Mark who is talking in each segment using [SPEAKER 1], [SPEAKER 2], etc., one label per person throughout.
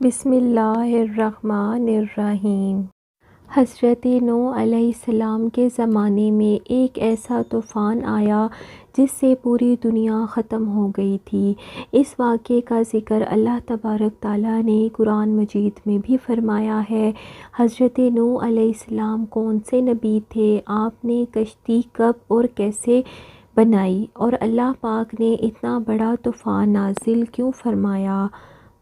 [SPEAKER 1] بسم اللہ الرحمن الرحیم۔ حضرت نوح علیہ السلام کے زمانے میں ایک ایسا طوفان آیا جس سے پوری دنیا ختم ہو گئی تھی۔ اس واقعے کا ذکر اللہ تبارک تعالیٰ نے قرآن مجید میں بھی فرمایا ہے۔ حضرت نوح علیہ السلام کون سے نبی تھے، آپ نے کشتی کب اور کیسے بنائی، اور اللہ پاک نے اتنا بڑا طوفان نازل کیوں فرمایا؟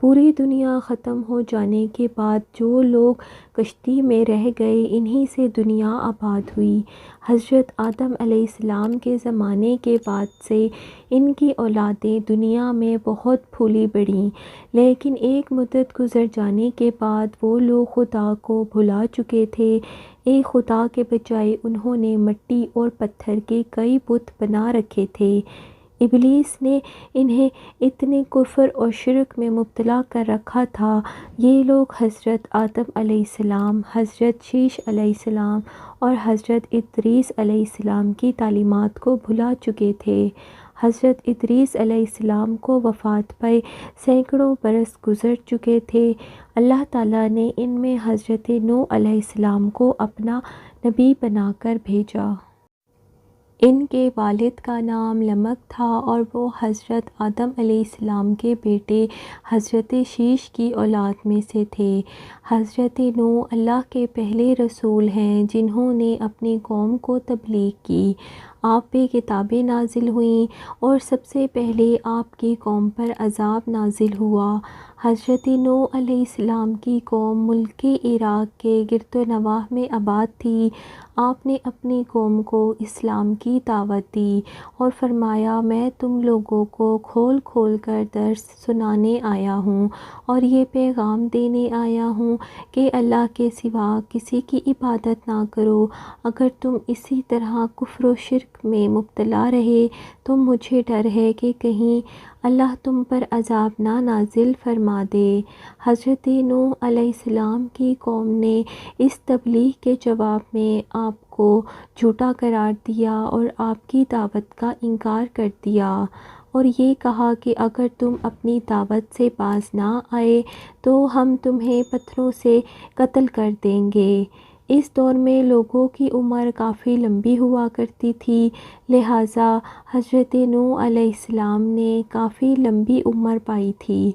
[SPEAKER 1] پوری دنیا ختم ہو جانے کے بعد جو لوگ کشتی میں رہ گئے، انہی سے دنیا آباد ہوئی۔ حضرت آدم علیہ السلام کے زمانے کے بعد سے ان کی اولادیں دنیا میں بہت پھولی بڑھیں، لیکن ایک مدت گزر جانے کے بعد وہ لوگ خدا کو بھلا چکے تھے۔ ایک خدا کے بجائے انہوں نے مٹی اور پتھر کے کئی بت بنا رکھے تھے۔ ابلیس نے انہیں اتنے کفر اور شرک میں مبتلا کر رکھا تھا۔ یہ لوگ حضرت آدم علیہ السلام، حضرت شیش علیہ السلام اور حضرت ادریس علیہ السلام کی تعلیمات کو بھلا چکے تھے۔ حضرت ادریس علیہ السلام کو وفات پائے سینکڑوں برس گزر چکے تھے۔ اللہ تعالیٰ نے ان میں حضرت نوح علیہ السلام کو اپنا نبی بنا کر بھیجا۔ ان کے والد کا نام لمک تھا اور وہ حضرت آدم علیہ السلام کے بیٹے حضرت شیش کی اولاد میں سے تھے۔ حضرت نوح اللہ کے پہلے رسول ہیں جنہوں نے اپنی قوم کو تبلیغ کی۔ آپ پہ کتابیں نازل ہوئیں اور سب سے پہلے آپ کی قوم پر عذاب نازل ہوا۔ حضرت نوح علیہ السلام کی قوم ملک عراق کے گرد و نواح میں آباد تھی۔ آپ نے اپنی قوم کو اسلام کی دعوت دی اور فرمایا، میں تم لوگوں کو کھول کھول کر درس سنانے آیا ہوں اور یہ پیغام دینے آیا ہوں کہ اللہ کے سوا کسی کی عبادت نہ کرو۔ اگر تم اسی طرح کفر و شرک میں مبتلا رہے تو مجھے ڈر ہے کہ کہیں اللہ تم پر عذاب نہ نازل فرما دے۔ حضرت نوح علیہ السلام کی قوم نے اس تبلیغ کے جواب میں آپ کو جھوٹا قرار دیا اور آپ کی دعوت کا انکار کر دیا، اور یہ کہا کہ اگر تم اپنی دعوت سے باز نہ آئے تو ہم تمہیں پتھروں سے قتل کر دیں گے۔ اس دور میں لوگوں کی عمر کافی لمبی ہوا کرتی تھی، لہٰذا حضرت نوح علیہ السلام نے کافی لمبی عمر پائی تھی۔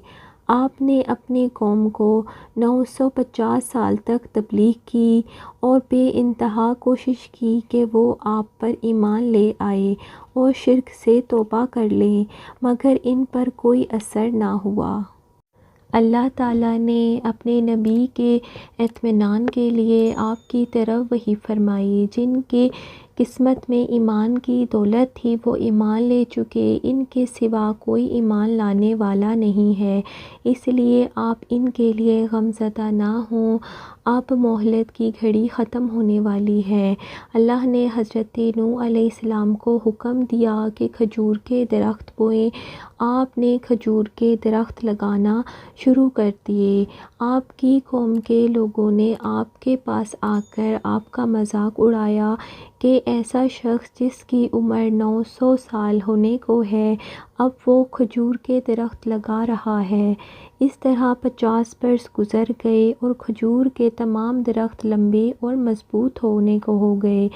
[SPEAKER 1] آپ نے اپنی قوم کو 950 سال تک تبلیغ کی اور بے انتہا کوشش کی کہ وہ آپ پر ایمان لے آئے اور شرک سے توبہ کر لیں، مگر ان پر کوئی اثر نہ ہوا۔ اللہ تعالیٰ نے اپنے نبی کے اطمینان کے لیے آپ کی طرف وحی فرمائی۔ جن کی قسمت میں ایمان کی دولت تھی وہ ایمان لے چکے، ان کے سوا کوئی ایمان لانے والا نہیں ہے، اس لیے آپ ان کے لیے غمزدہ نہ ہوں۔ اب مہلت کی گھڑی ختم ہونے والی ہے۔ اللہ نے حضرت نوح علیہ السلام کو حکم دیا کہ کھجور کے درخت بوئیں۔ آپ نے کھجور کے درخت لگانا شروع کر دیے۔ آپ کی قوم کے لوگوں نے آپ کے پاس آ کر آپ کا مذاق اڑایا کہ ایسا شخص جس کی عمر 900 سال ہونے کو ہے، اب وہ کھجور کے درخت لگا رہا ہے۔ اس طرح 50 برس گزر گئے اور کھجور کے تمام درخت لمبے اور مضبوط ہونے کو ہو گئے۔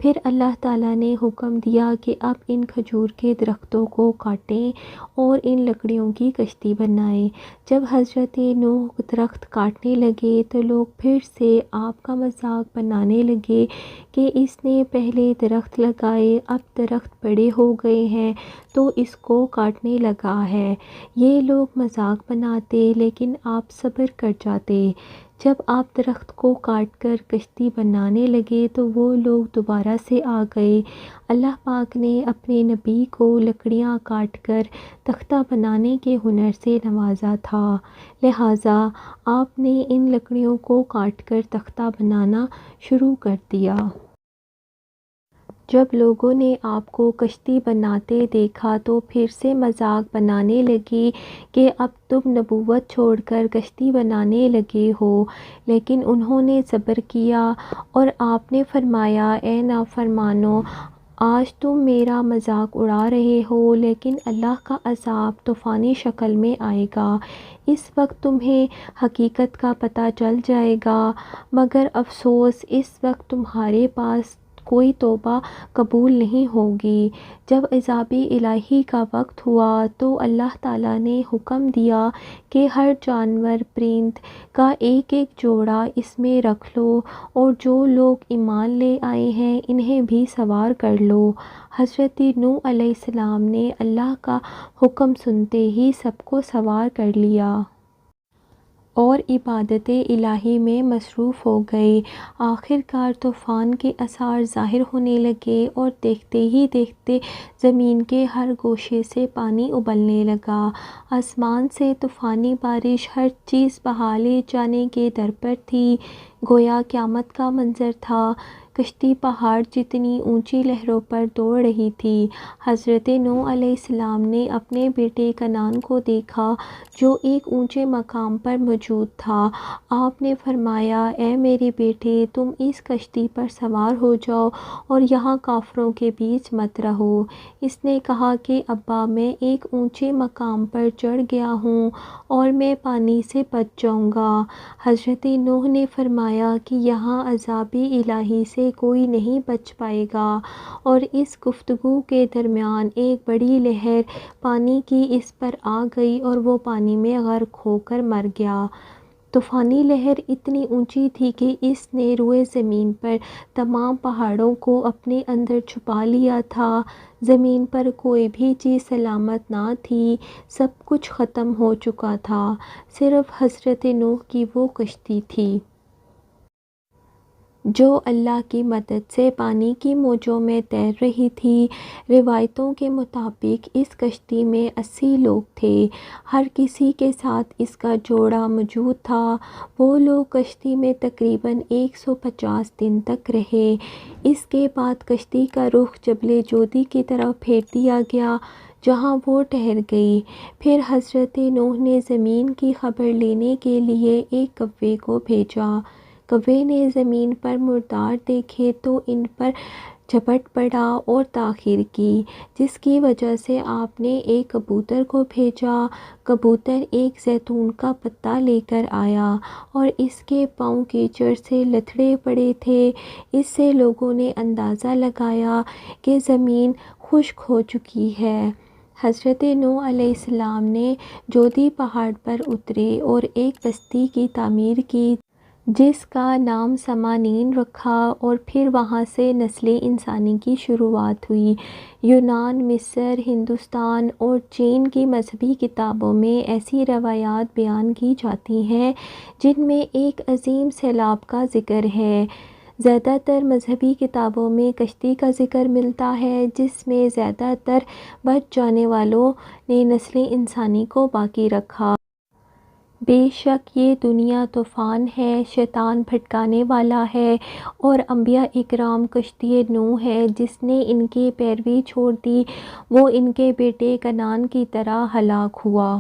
[SPEAKER 1] پھر اللہ تعالیٰ نے حکم دیا کہ اب ان کھجور کے درختوں کو کاٹیں اور ان لکڑیوں کی کشتی بنائیں۔ جب حضرت نوح درخت کاٹنے لگے تو لوگ پھر سے آپ کا مذاق بنانے لگے کہ اس نے پہلے درخت لگائے، اب درخت بڑے ہو گئے ہیں تو اس کو کاٹنے لگا ہے۔ یہ لوگ مذاق بناتے لیکن آپ صبر کر جاتے۔ جب آپ درخت کو کاٹ کر کشتی بنانے لگے تو وہ لوگ دوبارہ سے آ گئے۔ اللہ پاک نے اپنے نبی کو لکڑیاں کاٹ کر تختہ بنانے کے ہنر سے نوازا تھا، لہٰذا آپ نے ان لکڑیوں کو کاٹ کر تختہ بنانا شروع کر دیا۔ جب لوگوں نے آپ کو کشتی بناتے دیکھا تو پھر سے مذاق بنانے لگے کہ اب تم نبوت چھوڑ کر کشتی بنانے لگے ہو، لیکن انہوں نے صبر کیا اور آپ نے فرمایا، اے نافرمانوں، آج تم میرا مذاق اڑا رہے ہو، لیکن اللہ کا عذاب طوفانی شکل میں آئے گا۔ اس وقت تمہیں حقیقت کا پتہ چل جائے گا، مگر افسوس اس وقت تمہارے پاس کوئی توبہ قبول نہیں ہوگی۔ جب عذاب الہی کا وقت ہوا تو اللہ تعالیٰ نے حکم دیا کہ ہر جانور پرند کا ایک ایک جوڑا اس میں رکھ لو، اور جو لوگ ایمان لے آئے ہیں انہیں بھی سوار کر لو۔ حضرت نوح علیہ السلام نے اللہ کا حکم سنتے ہی سب کو سوار کر لیا اور عبادت الہی میں مصروف ہو گئے۔ آخر کار طوفان کے آثار ظاہر ہونے لگے اور دیکھتے ہی دیکھتے زمین کے ہر گوشے سے پانی ابلنے لگا۔ آسمان سے طوفانی بارش، ہر چیز بہا لے جانے کے در پر تھی، گویا قیامت کا منظر تھا۔ کشتی پہاڑ جتنی اونچی لہروں پر دوڑ رہی تھی۔ حضرت نوح علیہ السلام نے اپنے بیٹے کنعان کو دیکھا جو ایک اونچے مقام پر موجود تھا۔ آپ نے فرمایا، اے میرے بیٹے، تم اس کشتی پر سوار ہو جاؤ اور یہاں کافروں کے بیچ مت رہو۔ اس نے کہا کہ ابا، میں ایک اونچے مقام پر چڑھ گیا ہوں اور میں پانی سے بچ جاؤں گا۔ حضرت نوح نے فرمایا کہ یہاں عذاب الہی سے کوئی نہیں بچ پائے گا، اور اس گفتگو کے درمیان ایک بڑی لہر پانی کی اس پر آ گئی اور وہ پانی میں غرق ہو کر مر گیا۔ طوفانی لہر اتنی اونچی تھی کہ اس نے روئے زمین پر تمام پہاڑوں کو اپنے اندر چھپا لیا تھا۔ زمین پر کوئی بھی چیز سلامت نہ تھی، سب کچھ ختم ہو چکا تھا، صرف حضرت نوح کی وہ کشتی تھی جو اللہ کی مدد سے پانی کی موجوں میں تیر رہی تھی۔ روایتوں کے مطابق اس کشتی میں 80 لوگ تھے، ہر کسی کے ساتھ اس کا جوڑا موجود تھا۔ وہ لوگ کشتی میں تقریباً 150 دن تک رہے۔ اس کے بعد کشتی کا رخ جبل جودی کی طرف پھیر دیا گیا جہاں وہ ٹھہر گئی۔ پھر حضرت نوح نے زمین کی خبر لینے کے لیے ایک کوے کو بھیجا۔ کوے نے زمین پر مردار دیکھے تو ان پر جھپٹ پڑا اور تاخیر کی، جس کی وجہ سے آپ نے ایک کبوتر کو بھیجا۔ کبوتر ایک زیتون کا پتا لے کر آیا اور اس کے پاؤں کیچڑ سے لتھڑے پڑے تھے۔ اس سے لوگوں نے اندازہ لگایا کہ زمین خشک ہو چکی ہے۔ حضرت نوح علیہ السلام نے جودی پہاڑ پر اترے اور ایک بستی کی تعمیر کی جس کا نام سمانین رکھا، اور پھر وہاں سے نسل انسانی کی شروعات ہوئی۔ یونان، مصر، ہندوستان اور چین کی مذہبی کتابوں میں ایسی روایات بیان کی جاتی ہیں جن میں ایک عظیم سیلاب کا ذکر ہے۔ زیادہ تر مذہبی کتابوں میں کشتی کا ذکر ملتا ہے جس میں زیادہ تر بچ جانے والوں نے نسل انسانی کو باقی رکھا۔ بے شک یہ دنیا طوفان ہے، شیطان بھٹکانے والا ہے، اور انبیاء اکرام کشتی نوح ہے۔ جس نے ان کی پیروی چھوڑ دی وہ ان کے بیٹے کنعان کی طرح ہلاک ہوا۔